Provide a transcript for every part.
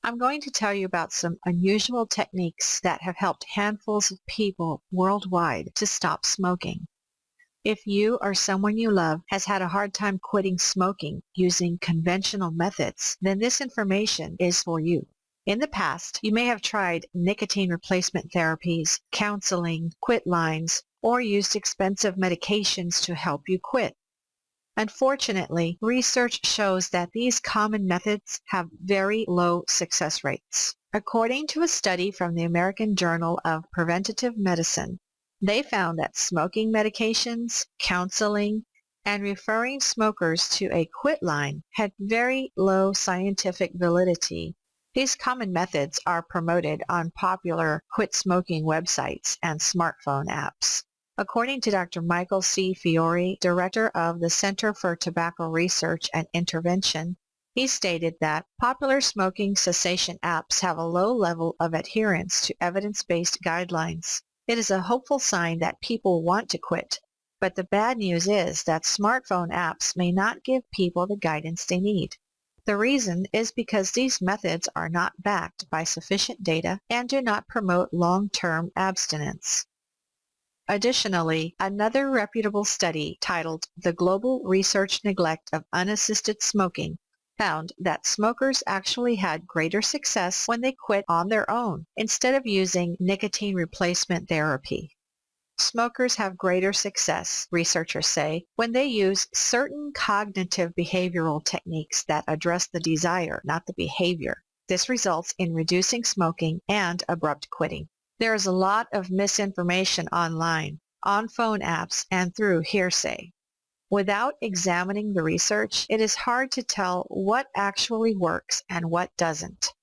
I'm going to tell you about some unusual techniques that have helped handfuls of people worldwide to stop smoking. If you or someone you love has had a hard time quitting smoking using conventional methods, then this information is for you. In the past, you may have tried nicotine replacement therapies, counseling, quit lines, or used expensive medications to help you quit. Unfortunately, research shows that these common methods have very low success rates. According to a study from the American Journal of Preventative Medicine, they found that smoking medications, counseling, and referring smokers to a quit line had very low scientific validity. These common methods are promoted on popular quit smoking websites and smartphone apps. According to Dr. Michael C. Fiore, director of the Center for Tobacco Research and Intervention, he stated that popular smoking cessation apps have a low level of adherence to evidence-based guidelines. It is a hopeful sign that people want to quit, but the bad news is that smartphone apps may not give people the guidance they need. The reason is because these methods are not backed by sufficient data and do not promote long-term abstinence. Additionally, another reputable study titled The Global Research Neglect of Unassisted Smoking found that smokers actually had greater success when they quit on their own instead of using nicotine replacement therapy. Smokers have greater success, researchers say, when they use certain cognitive behavioral techniques that address the desire, not the behavior. This results in reducing smoking and abrupt quitting. There is a lot of misinformation online, on phone apps, and through hearsay. Without examining the research, it is hard to tell what actually works and what doesn't.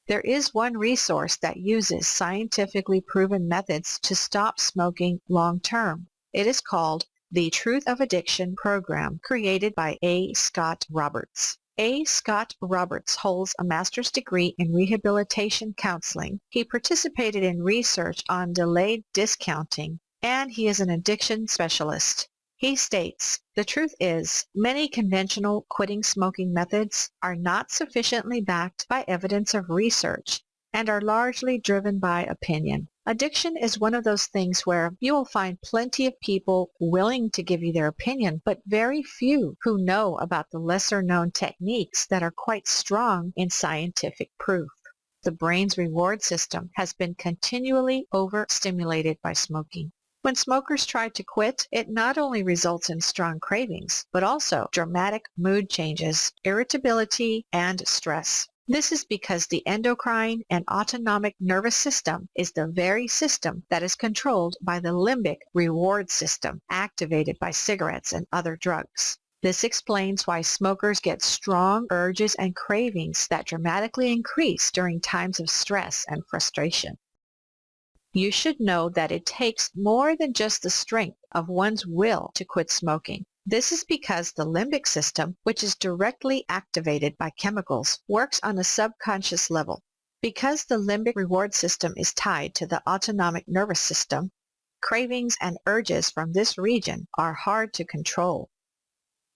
There is one resource that uses scientifically proven methods to stop smoking long term. It is called the Truth of Addiction program, created by A. Scott Roberts. A. Scott Roberts holds a master's degree in rehabilitation counseling. He participated in research on delayed discounting, and he is an addiction specialist. He states, "The truth is, many conventional quitting smoking methods are not sufficiently backed by evidence of research and are largely driven by opinion. Addiction is one of those things where you will find plenty of people willing to give you their opinion, but very few who know about the lesser-known techniques that are quite strong in scientific proof. The brain's reward system has been continually overstimulated by smoking. When smokers try to quit, it not only results in strong cravings, but also dramatic mood changes, irritability, and stress. This is because the endocrine and autonomic nervous system is the very system that is controlled by the limbic reward system activated by cigarettes and other drugs. This explains why smokers get strong urges and cravings that dramatically increase during times of stress and frustration. You should know that it takes more than just the strength of one's will to quit smoking. This is because the limbic system, which is directly activated by chemicals, works on a subconscious level. Because the limbic reward system is tied to the autonomic nervous system, cravings and urges from this region are hard to control.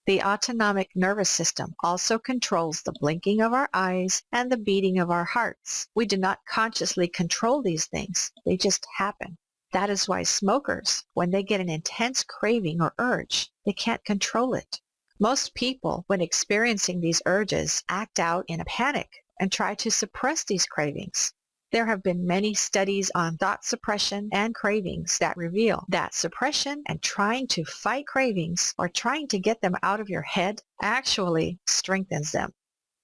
The autonomic nervous system also controls the blinking of our eyes and the beating of our hearts. We do not consciously control these things. They just happen. That is why smokers, when they get an intense craving or urge, they can't control it. Most people, when experiencing these urges, act out in a panic and try to suppress these cravings. There have been many studies on thought suppression and cravings that reveal that suppression and trying to fight cravings or trying to get them out of your head actually strengthens them.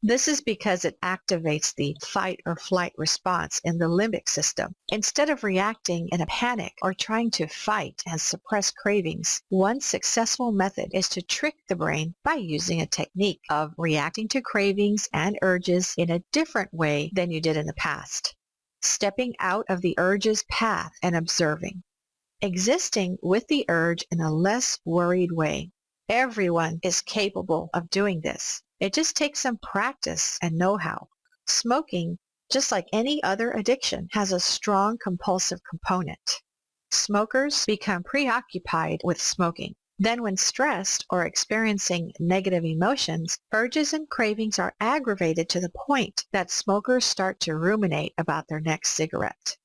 This is because it activates the fight or flight response in the limbic system. Instead of reacting in a panic or trying to fight and suppress cravings, one successful method is to trick the brain by using a technique of reacting to cravings and urges in a different way than you did in the past. Stepping out of the urge's path and observing. Existing with the urge in a less worried way. Everyone is capable of doing this. It just takes some practice and know-how. Smoking, just like any other addiction, has a strong compulsive component. Smokers become preoccupied with smoking. Then when stressed or experiencing negative emotions, urges and cravings are aggravated to the point that smokers start to ruminate about their next cigarette.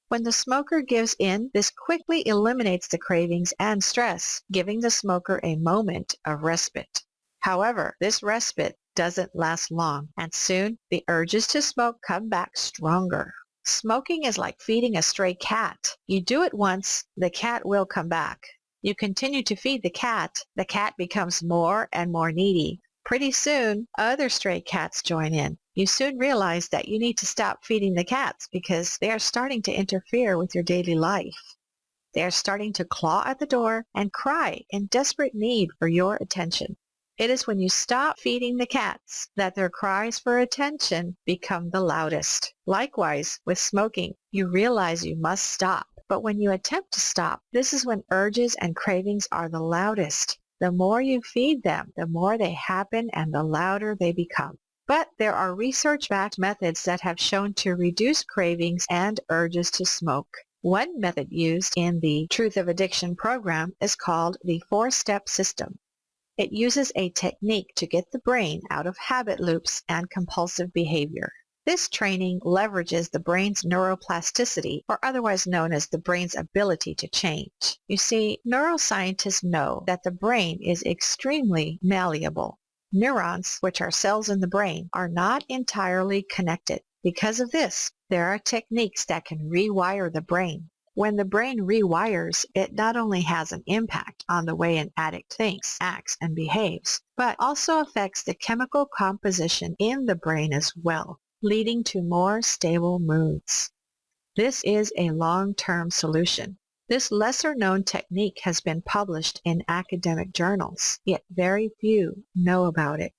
When the smoker gives in, this quickly eliminates the cravings and stress, giving the smoker a moment of respite. However, this respite doesn't last long, and soon the urges to smoke come back stronger. Smoking is like feeding a stray cat. You do it once, the cat will come back. You continue to feed the cat becomes more and more needy. Pretty soon, other stray cats join in. You soon realize that you need to stop feeding the cats because they are starting to interfere with your daily life. They are starting to claw at the door and cry in desperate need for your attention. It is when you stop feeding the cats that their cries for attention become the loudest. Likewise, with smoking, you realize you must stop. But when you attempt to stop, this is when urges and cravings are the loudest. The more you feed them, the more they happen and the louder they become. But there are research-backed methods that have shown to reduce cravings and urges to smoke. One method used in the Truth of Addiction program is called the 4-step system. It uses a technique to get the brain out of habit loops and compulsive behavior. This training leverages the brain's neuroplasticity, or otherwise known as the brain's ability to change. You see, neuroscientists know that the brain is extremely malleable. Neurons, which are cells in the brain, are not entirely connected. Because of this, there are techniques that can rewire the brain. When the brain rewires, it not only has an impact on the way an addict thinks, acts, and behaves, but also affects the chemical composition in the brain as well, leading to more stable moods. This is a long-term solution. This lesser-known technique has been published in academic journals, yet very few know about it.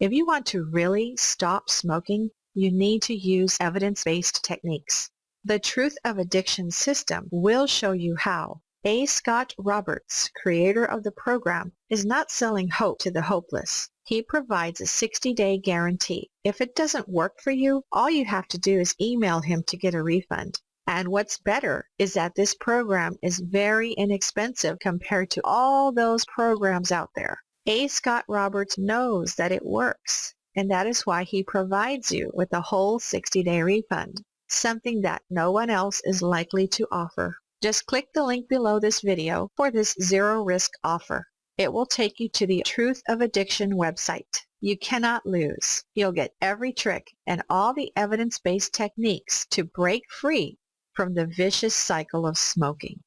If you want to really stop smoking, you need to use evidence-based techniques. The Truth of Addiction system will show you how. A. Scott Roberts, creator of the program, is not selling hope to the hopeless. He provides a 60-day guarantee. If it doesn't work for you, all you have to do is email him to get a refund. And what's better is that this program is very inexpensive compared to all those programs out there. A. Scott Roberts knows that it works, and that is why he provides you with a whole 60-day refund, something that no one else is likely to offer. Just click the link below this video for this zero-risk offer. It will take you to the Truth of Addiction website. You cannot lose. You'll get every trick and all the evidence-based techniques to break free from the vicious cycle of smoking.